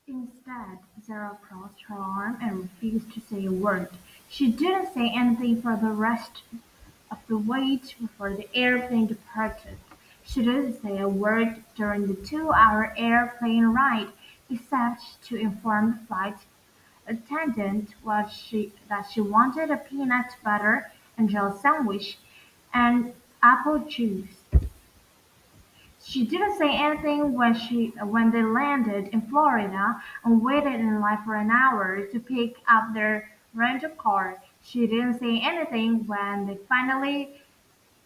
Instead, Zara crossed her arms and refused to say a word. She didn't say anything for the rest of the wait before the airplane departed. She didn't say a word during the 2-hour airplane ride, except to inform the flight attendant that she wanted a peanut butter and jelly sandwich and apple juice. She didn't say anything when they landed in Florida and waited in line for an hour to pick up their rental car. She didn't say anything when they finally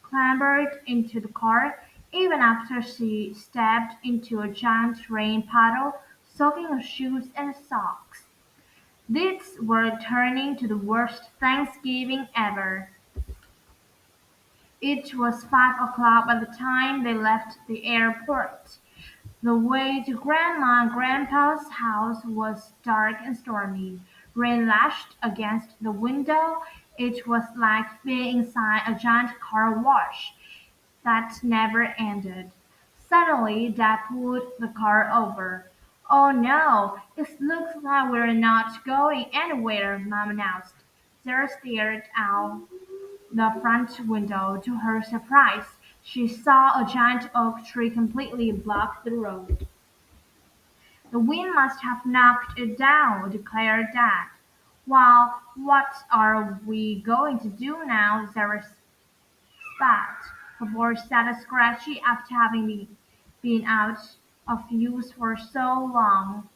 clambered into the car, even after she stepped into a giant rain puddle, soaking her shoes and socks. These were turning to the worst Thanksgiving ever. It was 5 o'clock by the time they left the airport. The way to Grandma and Grandpa's house was dark and stormy. Rain lashed against the window. It was like being inside a giant car wash that never ended. Suddenly Dad pulled the car over. "Oh no, it looks like we're not going anywhere," Mom announced. Sarah stared out the front window. To her surprise, she saw a giant oak tree completely block the road. "The wind must have knocked it down," declared Dad. "Well, what are we going to do now?" Sarah spat. Her voice sounded scratchy after having been out of use for so long.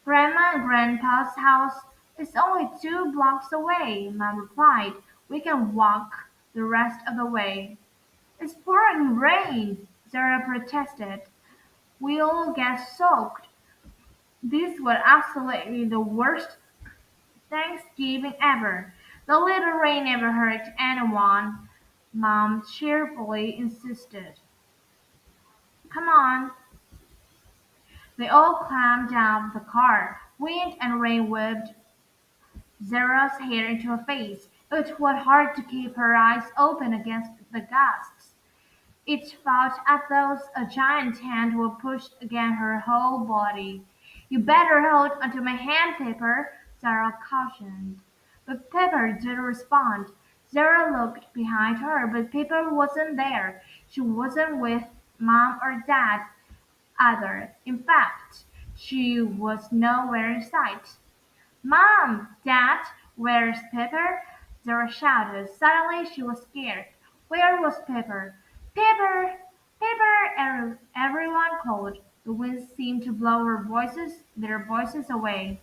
"Grandma and Grandpa's house is only 2 blocks away," Mom replied. "We can walk the rest of the way." "It's pouring rain," Zara protested. "We'll get soaked." This was absolutely the worst Thanksgiving ever. "The little rain never hurt anyone," Mom cheerfully insisted. "Come on." They all climbed out of the car. Wind and rain whipped Zara's hair into her face. It was hard to keep her eyes open against the gusts. It felt as though a giant hand were pushed against her whole body. "You better hold onto my hand, Pepper," Zara cautioned. But Pepper didn't respond. Zara looked behind her, but Pepper wasn't there. She wasn't with Mom or Dad either. In fact, she was nowhere in sight. "Mom! Dad! Where's Pepper?" Zara shouted. Suddenly she was scared. Where was Pepper? "Pepper! Pepper!" Everyone called. The wind seemed to blow their voices away.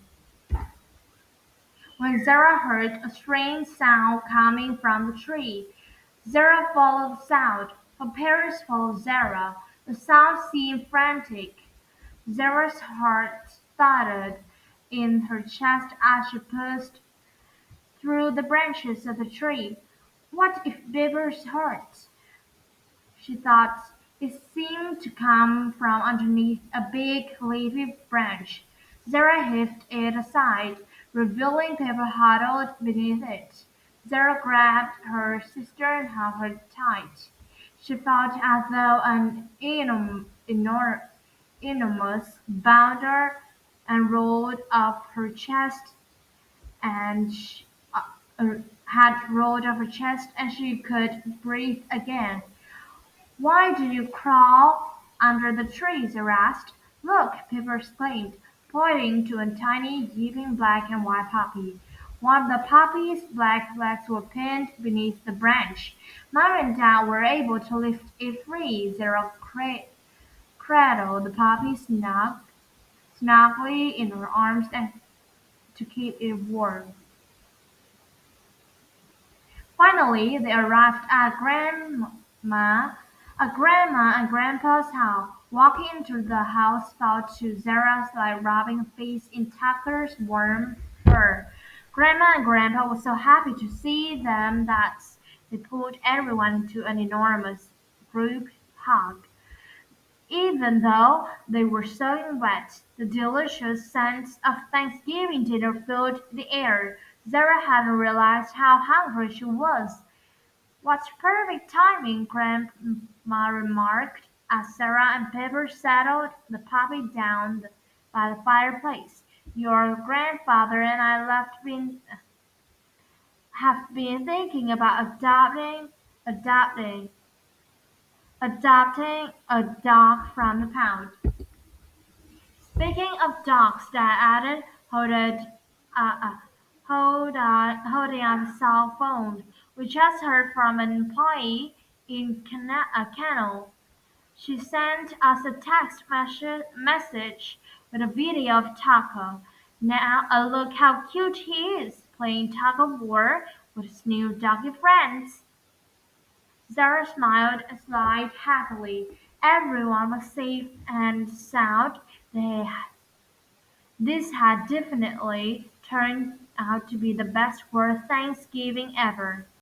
When Zara heard a strange sound coming from the tree, Zara followed the sound. Her parents followed Zara. The sound seemed frantic. Zara's heart thudded in her chest as she pushed through the branches of the tree. What if Pepper's hurt? She thought. It seemed to come from underneath a big leafy branch. Zara heaved it aside, revealing Pepper huddled beneath it. Zara grabbed her sister and held her tight. She felt as though an enormous boulder and rolled up her chest and uh, had rolled up her chest and she could breathe again. "Why did you crawl under the tree?" Zara asked. "Look!" Pepper exclaimed, pointing to a tiny, yipping black and white puppy. One of the puppy's black legs was pinned beneath the branch. Mom and Dad were able to lift it free. Zara cradled the puppy snugly in her arms and to keep it warm. Finally they arrived at Grandma and Grandpa's house. Walking into the house felt to Zara's like rubbing a face in Tucker's warm fur. Grandma and Grandpa were so happy to see them that they pulled everyone into an enormous group hug. Even though they were soaking wet, the delicious scent of Thanksgiving dinner filled the air. Zara hadn't realized how hungry she was. "What perfect timing," Grandma remarked as Sarah and Pepper settled the puppy down by the fireplace. Your grandfather and I have been thinking about adopting, adopting a dog from the pound. Speaking of dogs, Dad added, holding out his cell phone. We just heard from an employee in a kennel. She sent us a message with a video of Taco. Now, look how cute he is, playing tug of war with his new doggy friends. Zara smiled happily. Everyone was safe and sound. This had definitely turned out to be the best Thanksgiving ever.